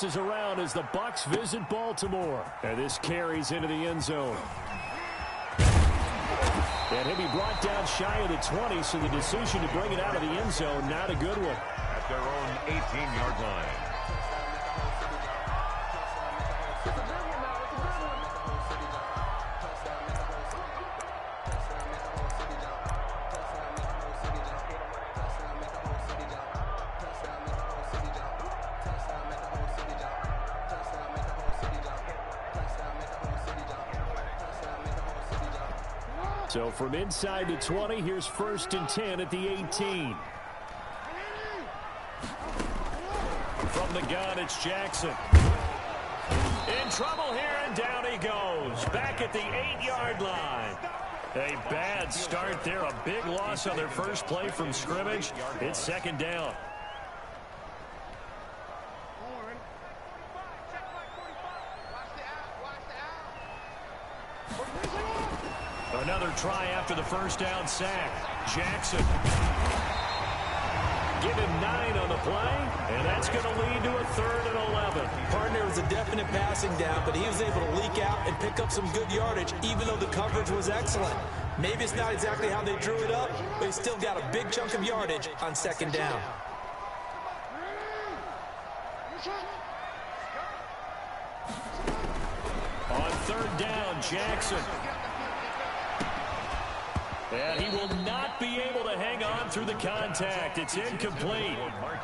bounces around as the Bucs visit Baltimore. And this carries into the end zone. And he'll be brought down shy of the 20, so the decision to bring it out of the end zone, not a good one. At their own 18-yard line. So from inside the 20, here's 1st and 10 at the 18. From the gun, it's Jackson. In trouble here, and down he goes. Back at the 8-yard line. A bad start there. A big loss on their first play from scrimmage. It's 2nd down. Another try after the first down sack. Jackson. Give him 9 on the play, and that's going to lead to a 3rd and 11. Partner was a definite passing down, but he was able to leak out and pick up some good yardage, even though the coverage was excellent. Maybe it's not exactly how they drew it up, but he still got a big chunk of yardage on 2nd down. On 3rd down, Jackson. And he will not be able to hang on through the contact. It's incomplete.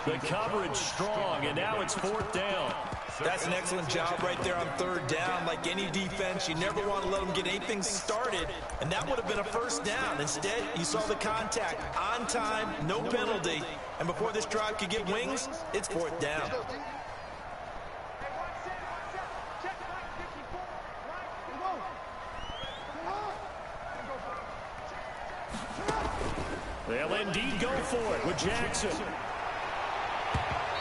The coverage strong, and now it's 4th down. That's an excellent job right there on 3rd down. Like any defense, you never want to let them get anything started, and that would have been a 1st down. Instead, you saw the contact on time, no penalty, and before this drive could get wings, it's 4th down. They'll indeed go for it with Jackson.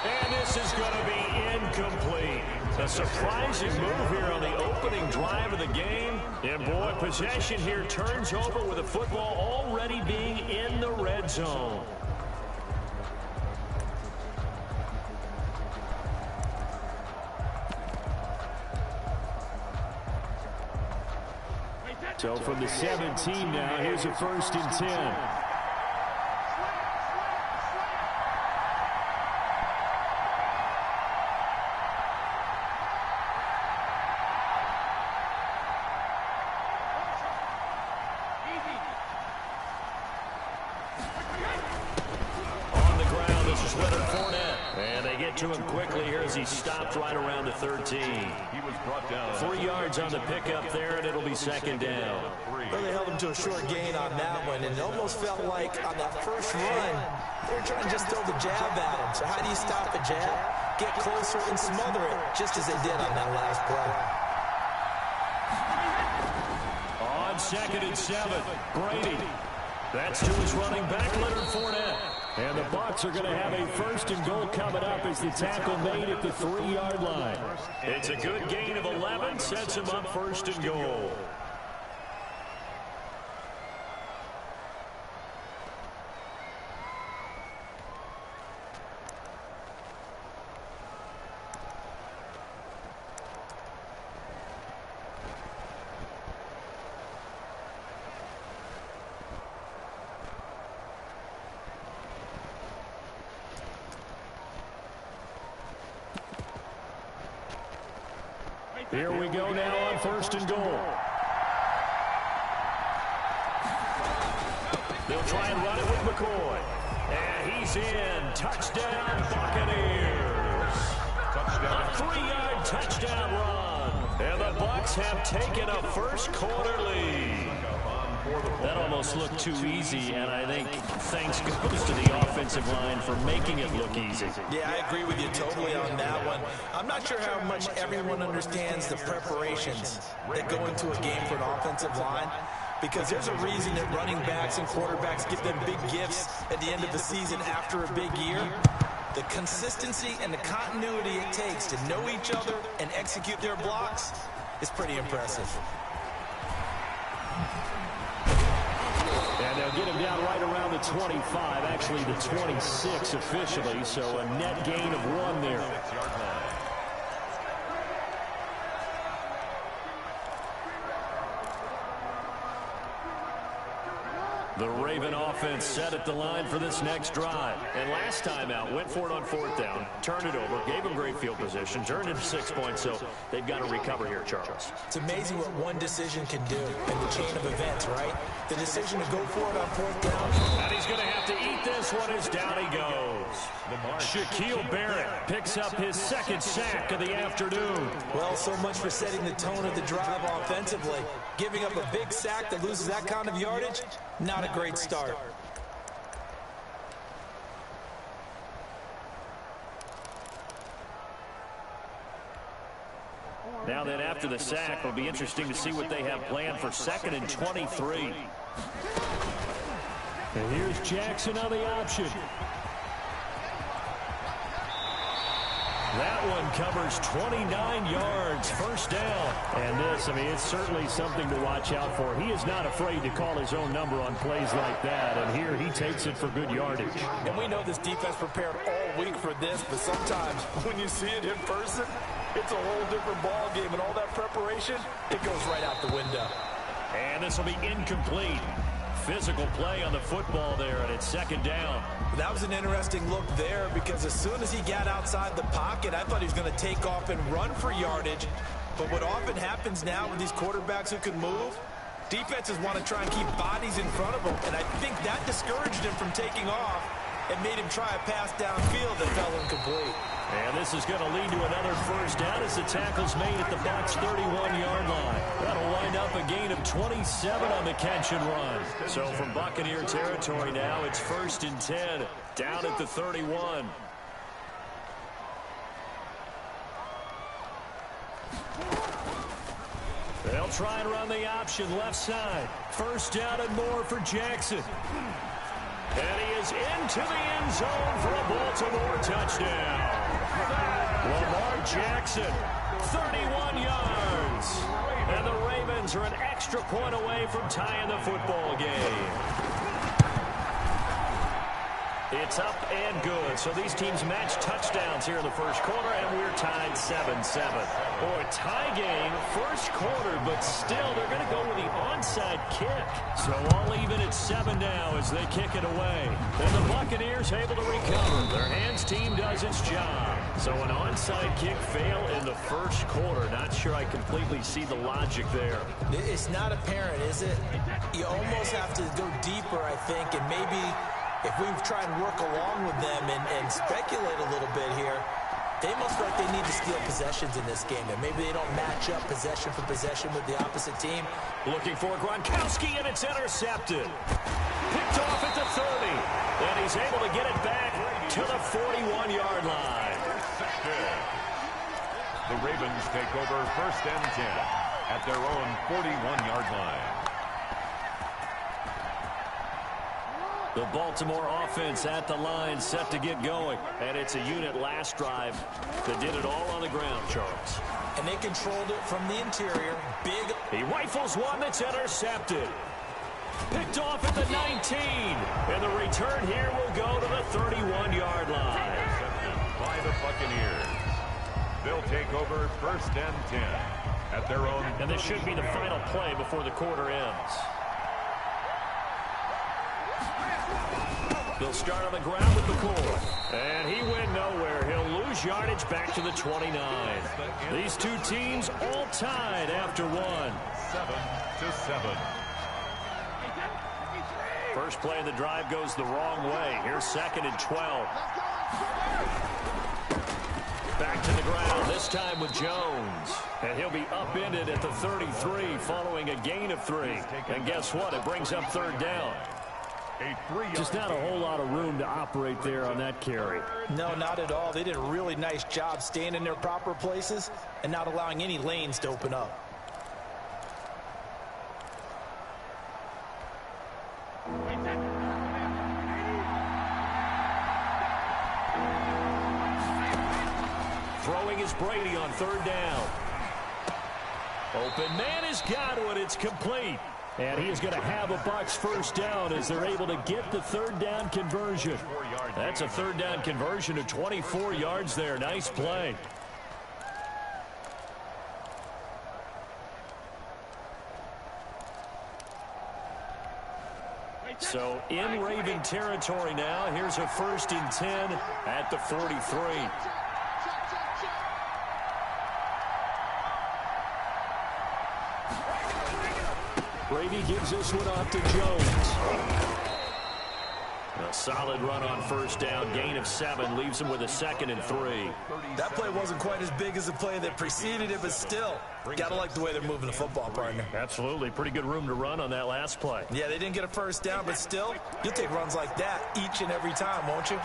And this is going to be incomplete. A surprising move here on the opening drive of the game. And boy, possession here turns over with the football already being in the red zone. So from the 17 now, here's a 1st and 10. To him quickly here as he stopped right around the 13. He was brought down. 3 yards on the pickup there, and it'll be 2nd down. Well, they held him to a short gain on that one, and it almost felt like on that first run, they were trying to just throw the jab at him. So how do you stop a jab? Get closer and smother it, just as they did on that last play. On 2nd and 7, Brady. That's to his running back, Leonard Fournette. And the Bucs are going to have a 1st and goal coming up as the tackle made at the 3-yard line. It's a good gain of 11, sets him up 1st and goal. Here we go now on 1st and goal. They'll try and run it with McCoy. And he's in. Touchdown, Buccaneers. Touchdown. A 3-yard touchdown run. And the Bucs have taken a first-quarter lead. That almost looked too easy, and I think thanks goes to the offensive line for making it look easy. Yeah, I agree with you totally on that one. I'm not sure how much everyone understands the preparations that go into a game for an offensive line, because there's a reason that running backs and quarterbacks get them big gifts at the end of the season after a big year. The consistency and the continuity it takes to know each other and execute their blocks is pretty impressive. And they'll get him down right around the 25, actually the 26 officially, so a net gain of 1 there. The Raven offense set at the line for this next drive. And last time out, went for it on 4th down, turned it over, gave them great field position, turned into 6 points, so they've got to recover here, Charles. It's amazing what one decision can do in the chain of events, right? The decision to go for it on 4th down. And he's going to have to eat this one as down he goes. Shaquille Barrett picks up his 2nd sack of the afternoon. Well, so much for setting the tone of the drive offensively. Giving up a big sack that loses that kind of yardage, not a great start. Now then, after the sack, it'll be interesting to see what they have planned for 2nd and 23. And here's Jackson on the option. That one covers 29 yards, 1st down. And this, I mean, it's certainly something to watch out for. He is not afraid to call his own number on plays like that. And here he takes it for good yardage. And we know this defense prepared all week for this, but sometimes when you see it in person, it's a whole different ball game. And all that preparation, it goes right out the window. And this will be incomplete. Physical play on the football there, and it's 2nd down. That was an interesting look there because as soon as he got outside the pocket, I thought he was going to take off and run for yardage. But what often happens now with these quarterbacks who can move, defenses want to try and keep bodies in front of them. And I think that discouraged him from taking off and made him try a pass downfield that fell incomplete. And this is going to lead to another 1st down as the tackle's made at the Bucs' 31-yard line. That'll wind up a gain of 27 on the catch and run. So from Buccaneer territory now, it's 1st and 10, down at the 31. They'll try and run the option left side. 1st down and more for Jackson. And he is into the end zone for a Baltimore touchdown. Lamar Jackson, 31 yards. And the Ravens are an extra point away from tying the football game. It's up and good. So these teams match touchdowns here in the 1st quarter, and we're tied 7-7. Boy, tie game, 1st quarter, but still they're going to go with the onside kick. So all even at 7 now as they kick it away. And the Buccaneers able to recover. Their hands team does its job. So an onside kick fail in the 1st quarter. Not sure I completely see the logic there. It's not apparent, is it? You almost have to go deeper, I think, and maybe if we try and work along with them and speculate a little bit here, they must feel like they need to steal possessions in this game, and maybe they don't match up possession for possession with the opposite team. Looking for Gronkowski, and it's intercepted. Picked off at the 30, and he's able to get it back to the 41-yard line. The Ravens take over 1st and 10 at their own 41-yard line. The Baltimore offense at the line, set to get going. And it's a unit last drive that did it all on the ground, Charles. And they controlled it from the interior. Big. He rifles one that's intercepted. Picked off at the 19. And the return here will go to the 31-yard line. By the Buccaneers. They'll take over 1st and 10 at their own. And this should be the final play before the quarter ends. They'll start on the ground with McCoy. And he went nowhere. He'll lose yardage back to the 29. These two teams all tied after one. 7-7. First play of the drive goes the wrong way. Here's 2nd and 12. Back to the ground, this time with Jones. And he'll be upended at the 33 following a gain of 3. And guess what? It brings up 3rd down. Just not a whole lot of room to operate there on that carry. No, not at all. They did a really nice job staying in their proper places and not allowing any lanes to open up. Throwing is Brady on 3rd down. Open man has got one. It's complete. And he is going to have a Bucs 1st down as they're able to get the 3rd down conversion. That's a 3rd down conversion of 24 yards there. Nice play. So in Raven territory now. Here's a 1st and 10 at the 43. Brady gives this one off to Jones. A solid run on 1st down. Gain of 7 leaves him with a 2nd and 3. That play wasn't quite as big as the play that preceded it, but still, got to like the way they're moving the football, partner. Absolutely. Pretty good room to run on that last play. Yeah, they didn't get a 1st down, but still, you'll take runs like that each and every time, won't you?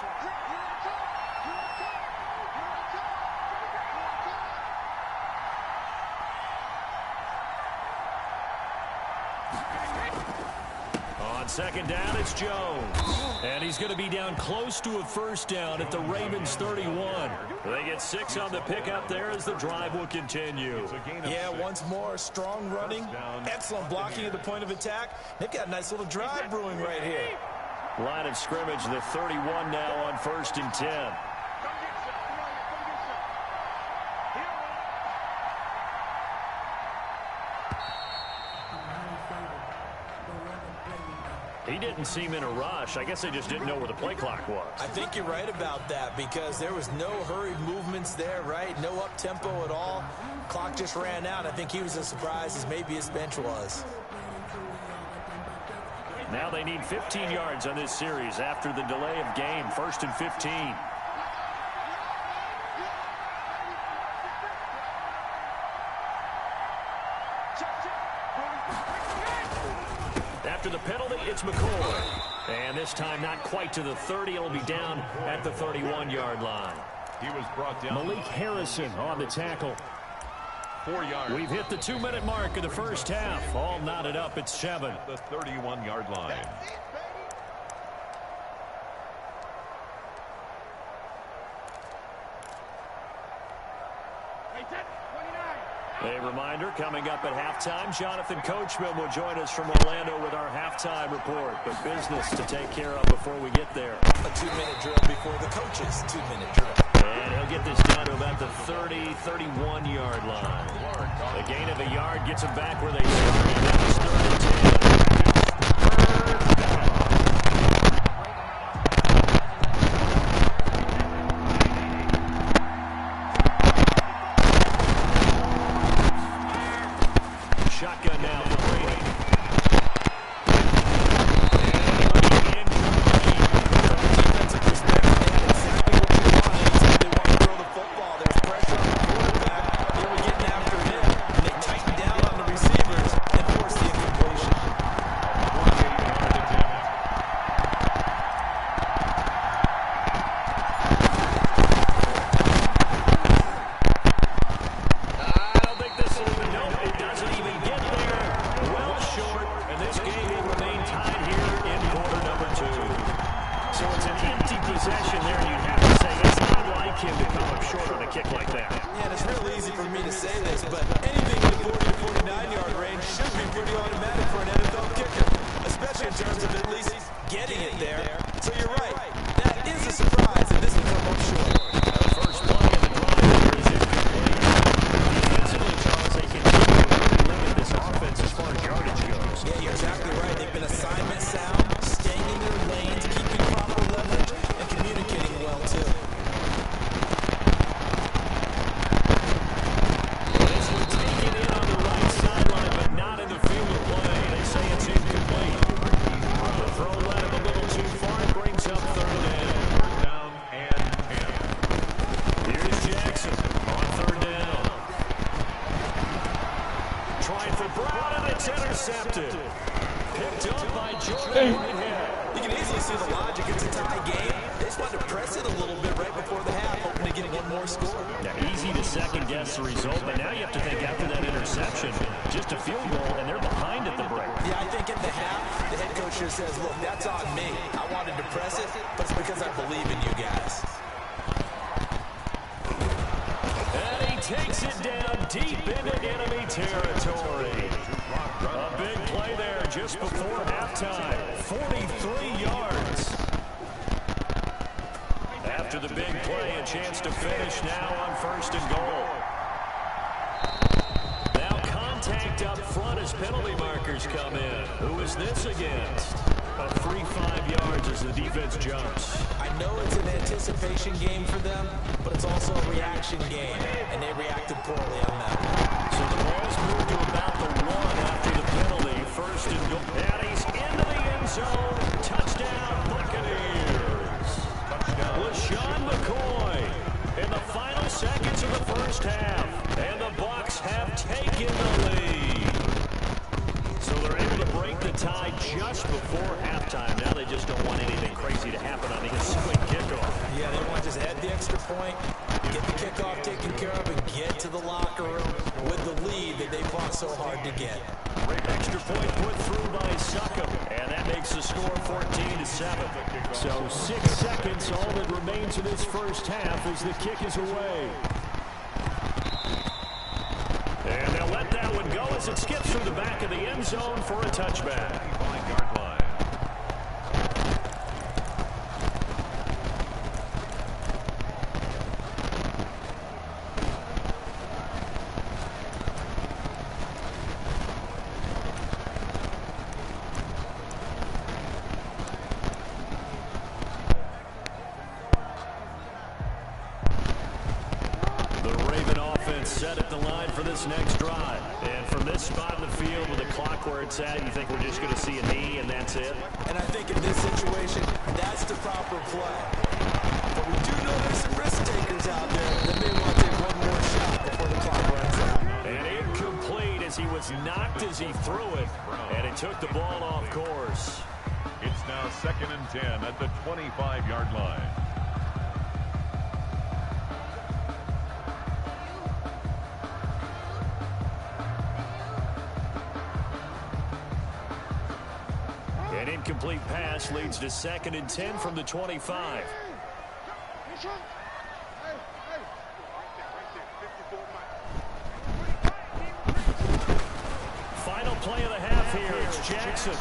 On 2nd down, it's Jones. And he's going to be down close to a 1st down at the Ravens 31. They get 6 on the pickup there as the drive will continue. Yeah, once more, strong running, excellent blocking at the point of attack. They've got a nice little drive brewing right here. Line of scrimmage, the 31 now on 1st and 10. He didn't seem in a rush. I guess they just didn't know where the play clock was. I think you're right about that because there was no hurried movements there, right? No up-tempo at all. Clock just ran out. I think he was as surprised as maybe his bench was. Now they need 15 yards on this series after the delay of game. 1st and 15. After the penalty, it's McCoy. And this time not quite to the 30. It'll be down at the 31-yard line. He was brought down. Malik Harrison on the tackle. 4 yards. We've hit the 2-minute mark of the 1st half. All knotted up at 7. The 31-yard line. A reminder, coming up at halftime, Jonathan Coachman will join us from Orlando with our halftime report. But business to take care of before we get there. A 2-minute drill before the coaches' 2-minute drill. And he'll get this down to about the 30, 31-yard line. A gain of a yard gets him back where they started. That was 3rd and 10. Shotgun now for Brady. Defensive perspective, they had exactly what you wanted. Anytime they want to throw the football, there's pressure on the quarterback. They were getting after him, and they tightened down on the receivers and forced the incompletion. I don't think this will even know. It doesn't even get there. Well short, and this game will remain tied here in quarter number 2. So it's an empty possession there. You'd have to say it's not like him to come up short on a kick like that. Yeah, and it's real easy for me to say this, but anything in the 40 to 49-yard range should be pretty automatic for an NFL kicker, especially in terms of at least getting it there. So you're right. That is a surprise, and this has come up short. First play of the drive here is incomplete. Defensively, Charles, they continue to limit this offense as far as yardage goes. Yeah, you're exactly right. They've been assignment sound, staying in their lanes, keeping proper leverage, and communicating well, too. This one taken in on the right sideline, but not in the field of play. They say it's incomplete. The throw led him a little too far. It brings up 3rd down. Down and 10. Here's Jackson on 3rd down. Trying for Brown, and it's intercepted. Picked up by Jordan Whitehead. You can easily see the logic. It's a tie game. They just wanted to press it a little bit right before the half, hoping to get one more score. Now, easy to second-guess the result, but now you have to think after that interception, just a field goal, and they're behind at the break. Yeah, I think at the half, the head coach just says, look, that's on me. I wanted to press it, but it's because I believe in you guys. And he takes it down deep into enemy territory. A big play there just before halftime. 43 yards. After the big play, a chance to finish now on 1st and goal. Now contact up front as penalty markers come in. Who is this against? A free 5 yards as the defense jumps. I know it's an anticipation game for them, but it's also a reaction game, and they reacted poorly on that. So the ball's moved to about the 1 after the penalty. First and goal. And he's into the end zone. Touchdown, Buccaneers. LaShawn McCoy in the final seconds of the first half. And the Bucs have taken the lead. So they're able to break the tie just before halftime. Now they just don't want anything crazy to happen on the ensuing kickoff. Yeah, they want to just add the extra point, get the kickoff taken care of, and get to the locker room with the lead that they fought so hard to get. Extra point put through by Succop, and that makes the score 14-7. So 6 seconds, all that remains in this first half as the kick is away. And they'll let that one go as it skips through the back of the end zone for a touchback. 5-yard line. Set at the line for this next drive. And from this spot in the field with the clock where it's at, you think we're just going to see a knee and that's it? And I think in this situation, that's the proper play. But we do know there's some risk takers out there that may want to take one more shot before the clock runs out. And incomplete as he was knocked as he threw it. And it took the ball off course. It's now 2nd and 10 at the 25-yard line. An incomplete pass leads to 2nd and 10 from the 25. Final play of the half here. It's Jackson.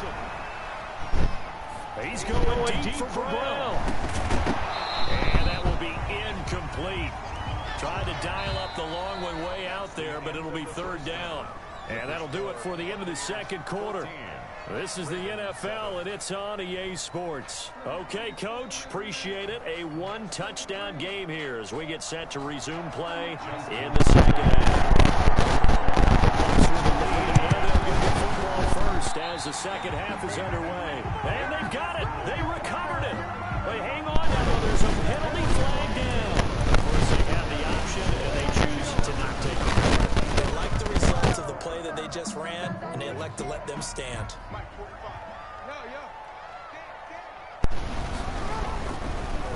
He's going deep for Brown. And that will be incomplete. Trying to dial up the long one way out there, but it'll be 3rd down. And that'll do it for the end of the second quarter. This is the NFL, and it's on EA Sports. Okay, Coach, appreciate it. A 1-touchdown game here as we get set to resume play in the second half. Through the lead, and they'll get the football first as the second half is underway. And they've got it. They recovered it. They hang on now. There's a penalty flag down. Of course, they have the option, and they choose to not take it. They like the results of the play that they just ran, and they elect to let them stand.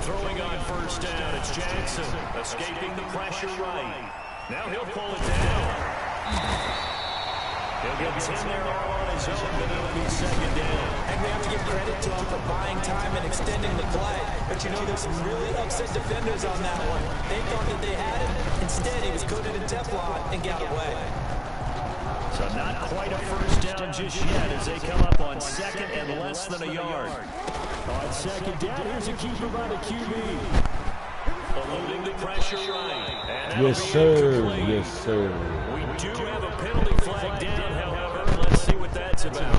Throwing on first down, it's Jackson, escaping the pressure right. Now he'll pull it down. He'll get 10 there all on his own, but it'll be 2nd down. And we have to give credit to him for buying time and extending the play. But you know, there's some really upset defenders on that one. They thought that they had it. Instead, he was coated in Teflon and got away. So not quite a first down just yet as they come up on 2nd and less than a yard. On 2nd down, here's a keeper by the QB. Eluding the pressure right. And Yes, sir. Yes, sir. we do have a penalty flag down, however. Let's see what that's about.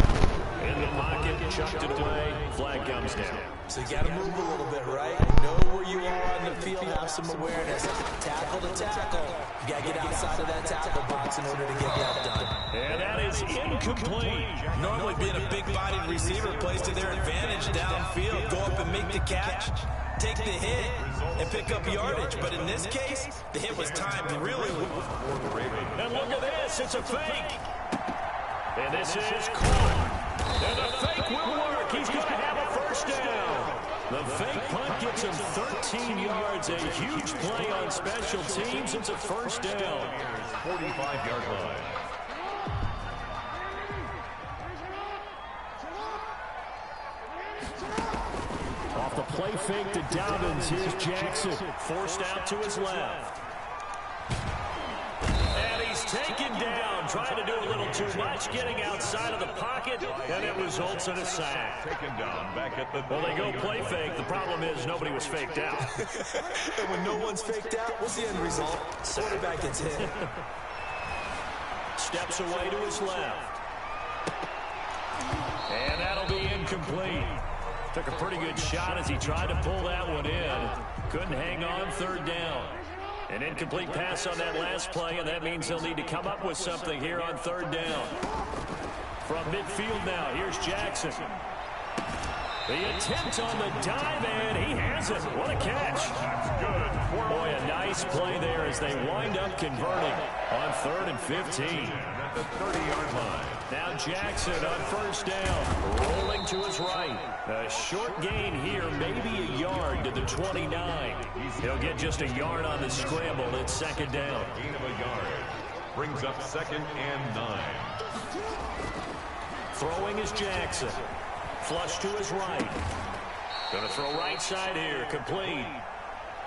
In the pocket, chucked it away. Flag comes down. So you got to move a little bit, right? Know where you are on the field, have some awareness. Tackle to tackle. You got to get outside of that tackle box in order to get that done. And that is incomplete. Normally being a big-bodied receiver plays to their advantage downfield. Go up and make the catch, take the hit, and pick up yardage. But in this case, the hit was timed really well. And look at this. It's a fake. And this is caught. And the fake will work. He's going to have a first down. The fake punt gets him 13 yards. A huge play on special teams. It's a first down. 45-yard line. Off the play fake to Dobbins. Here's Jackson. Forced out to his left. And he's taken down. Trying to do a little too much. Getting outside of the pocket. And it results in a sack. Taken down back at the... Well, they go play fake. The problem is nobody was faked out. And when no one's faked out, what's the end result? Quarterback gets hit. Steps away to his left. And that'll be incomplete. Took a pretty good shot as he tried to pull that one in. Couldn't hang on, third down. An incomplete pass on that last play, and that means they'll need to come up with something here on third down. From midfield now, here's Jackson. The attempt on the dive, and he has it. What a catch. That's good. Boy, a nice play there as they wind up converting on 3rd and 15. At the 30-yard line. Now Jackson on first down, rolling to his right. A short gain here, maybe a yard to the 29. He'll get just a yard on the scramble. It's second down. Gain of a yard. Brings up 2nd and 9. Throwing is Jackson. Flush to his right. Going to throw right side here, complete.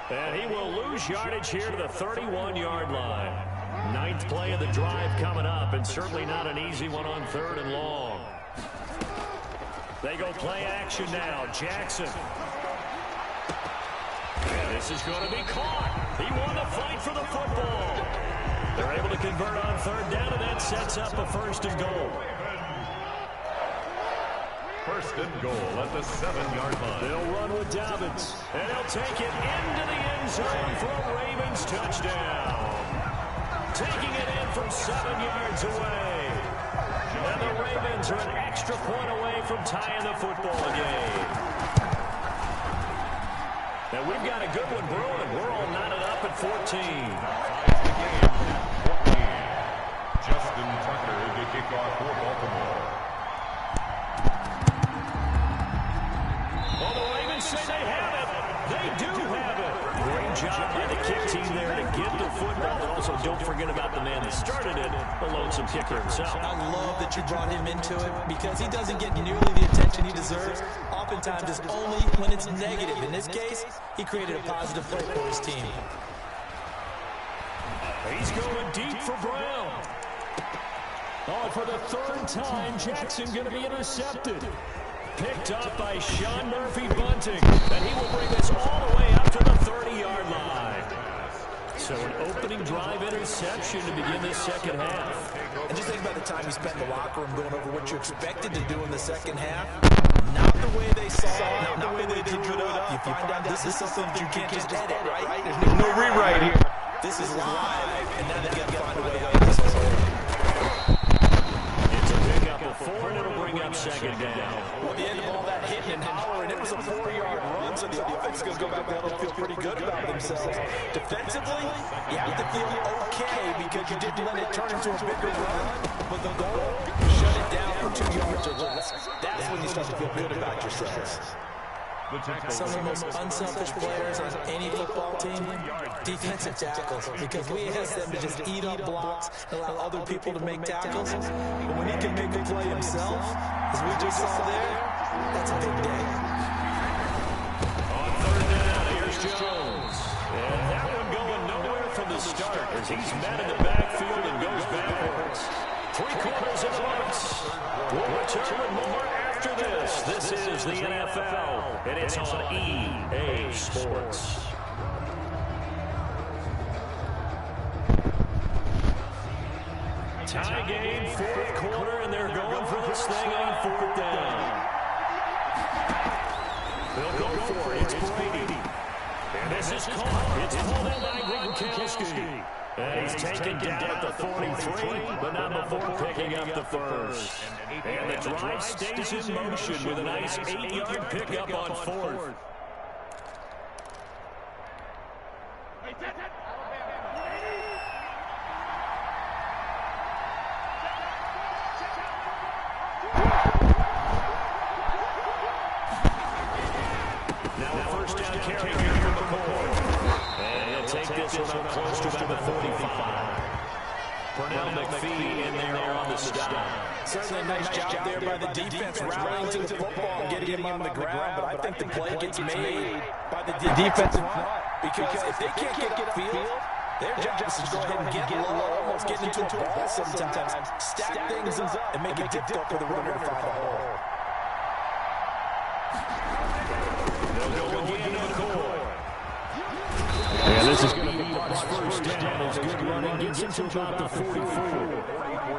And he will lose yardage here to the 31-yard line. 9th play of the drive coming up, and certainly not an easy one on 3rd and long. They go play action now. Jackson. And this is going to be caught. He won the fight for the football. They're able to convert on 3rd down, and that sets up a 1st and goal. 1st and goal at the 7-yard line. They'll run with Dobbins, and he'll take it into the end zone for a Ravens touchdown. Taking it in from 7 yards away. And the Ravens are an extra point away from tying the football game. Now we've got a good one brewing. We're all knotted up at 14. Justin Tucker to kick off for Baltimore. Well, the Ravens say they have it. They do have it. Great job by the kick team there to get the football. But also don't forget about the man that started it, the lonesome kicker himself. I love that you brought him into it because he doesn't get nearly the attention he deserves. Oftentimes it's only when it's negative. In this case, he created a positive play for his team. He's going deep for Brown. Oh, for the 3rd time, Jackson going to be intercepted. Picked up by Sean Murphy Bunting, and he will bring this all the way up to the 30-yard line. So an opening drive interception to begin this second half. And just think about the time you spent in the locker room going over what you expected to do in the second half. Not the way they saw it, not the way they drew it up. You find out this is something that you can't just edit, right? There's no rewrite here. This is live, and now they've got to find a way out of this one. It's a pickup of 4, and it'll bring up second down. Well, the end of all that hitting and hollering, it was a 4-yard run, so the offense is going to go back down and feel pretty good about themselves. Defensively, you have to feel okay because you didn't let it turn into a bigger run, but the goal, shut it down for 2 yards or less. That's when you start to feel good about yourselves. Some of the most unselfish players on any football team, defensive tackles, because we ask them to just eat up blocks and allow other people to make tackles. But when he can make a play himself, as we just saw there, that's a big day. On 3rd down, here's Jones. And that one going nowhere from the start as he's met in the backfield and goes backwards. 3 quarters in the books. We'll return with more after this. This is the NFL, and it's on EA Sports. Tie game, 4th quarter, and they're going for this thing on 4th down. They'll go for it. It's Brady. And this is caught. It's pulled in by Gronkowski. And he's taken down at the 43, but not before picking up the 1st. And the drive stays in motion with a nice 8-yard pickup on 4th. Now a 1st down carry here from McCoy. And he'll take this one up close to about the 45. Pernell McPhee in there on the stop. Certainly a nice job there by the defense rallying to the football and getting him on the ground, but I think the play gets made by the defensive front because if they can't get upfield, their job is to go ahead and get low, almost get into a ball sometimes, stack things up, and make it difficult for the runner to find a hole. They'll go again to McCoy. Yeah, this is going to be his 1st down. His good running gets him to about the 44.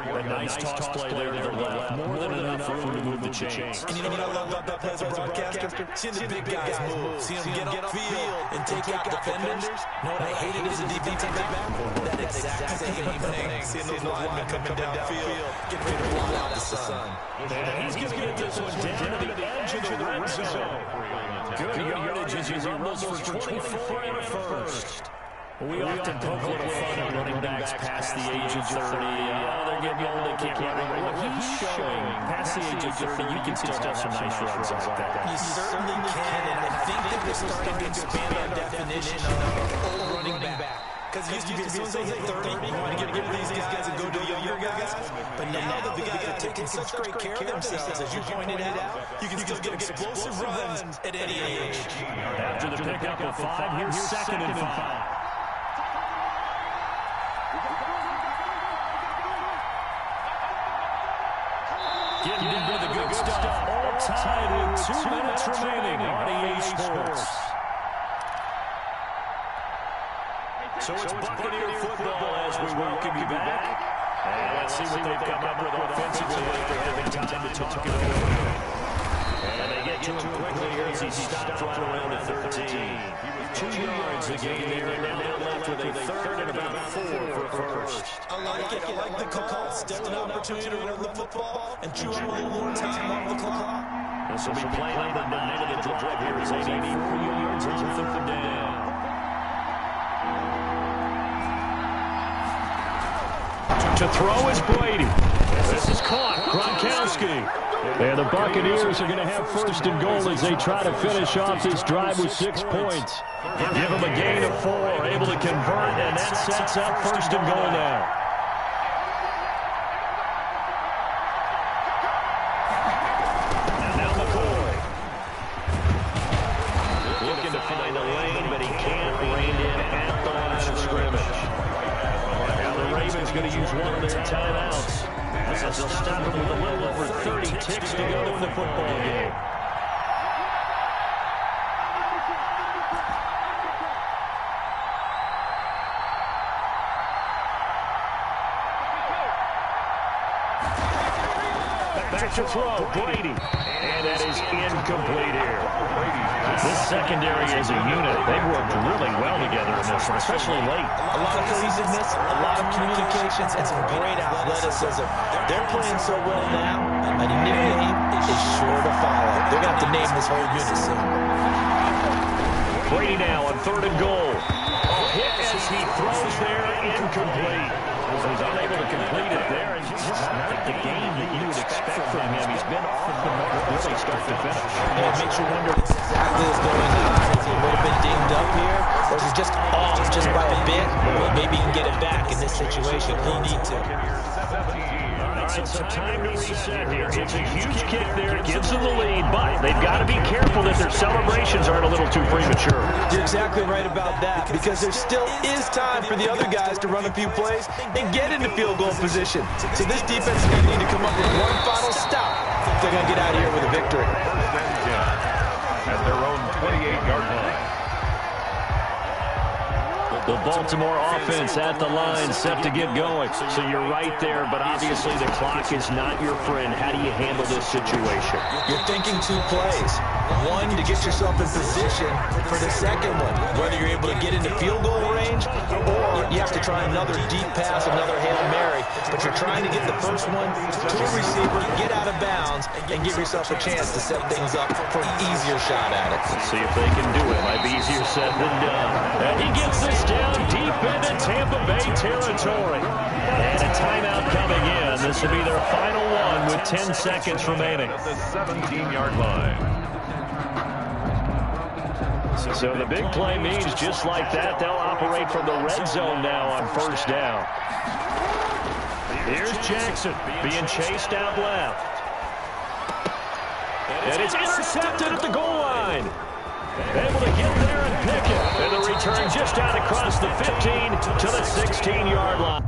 A nice toss play there to the left. More than enough room to move the chains. And you know what I love about that play as a broadcaster? Seeing the big guys move. Seeing them get upfield and take out defenders. You know what I hated as a defensive back? That exact same thing. Seeing those linemen coming downfield, getting ready to fly out the sun. And he's going to get this one down to the edge of the red zone. Good yardage as he rumbles for 24 and a first. We often poke a little fun at running backs past the age of 30. They're getting old, they can't run. What he's showing, past the age of 30, you can still have some nice runs like that. You certainly can, and I think that we're starting to expand our definition of old running back. Because it used to be, as soon as they hit 30, you want to get rid of these guys and go to the younger guys. But now that the guys are taking such great care of themselves, as you pointed out, you can still get explosive runs at any age. After the pickup of 5, here's 2nd and 5. Getting into the good stuff. All tied with 2 minutes remaining on EA Sports. So it's Buccaneer football as we welcome you back. And let's see what they've come up with offensively after having time to talk it over. And they get to him quickly here as he stops right around the 13. 2 yards the gain there, and now left with a 3rd and about 4 for first. I like it. I like the call. Still an opportunity to run the football and chew on a little more time off the clock. This will be play number 9 of the drive here as 84 yards on 3rd down. To throw is Brady. This is caught. Gronkowski. And the Buccaneers are going to have 1st and goal as they try to finish off this drive with 6 points. Give them a gain of 4, able to convert, and that sets up 1st and goal now. And now McCoy. Looking to find a lane, but he can't rein in at the line of scrimmage. Now the Ravens going to use one of their timeouts. They'll stop him with a little over 30 ticks to go in the football game. Back to throw, Brady. And that is incomplete here. This secondary as a unit, they've worked really well together in this one, especially late. A lot of cohesiveness, a lot of communications, and some great athleticism. They're playing so well now, a nickname is sure to follow. They're going to have to name this whole unit soon. Brady now on 3rd and goal. Hit as he throws there, incomplete. He's unable to complete it there, and just not the game that you would expect from him. He's been off the mark really start to finish. And it makes you wonder what exactly is going on. Is he a little bit dinged up here, or is he just off just by a bit? Well, maybe he can get it back in this situation. He'll need to. So time to reset here. It's a huge kick there. It gives them the lead, but they've got to be careful that their celebrations aren't a little too premature. You're exactly right about that, because there still is time for the other guys to run a few plays and get into field goal position. So this defense is going to need to come up with one final stop if they're going to get out of here with a victory. At their own 28-yard line. The Baltimore offense at the line, set to get going. So you're right there, but obviously the clock is not your friend. How do you handle this situation? You're thinking 2 plays. One, to get yourself in position for the second one, whether you're able to get into field goal range or you have to try another deep pass, another Hail Mary. But you're trying to get the first one to a receiver, get out of bounds, and give yourself a chance to set things up for an easier shot at it. Let's see if they can do it. Might be easier said than done. And he gets this down deep into Tampa Bay territory. And a timeout coming in. This will be their final one with 10 seconds remaining. At the 17-yard line. So the big play means just like that, they'll operate from the red zone now on 1st down. Here's Jackson being chased out left. And it's intercepted at the goal line. Able to get there and pick it. And the return just out across the 15 to the 16-yard line.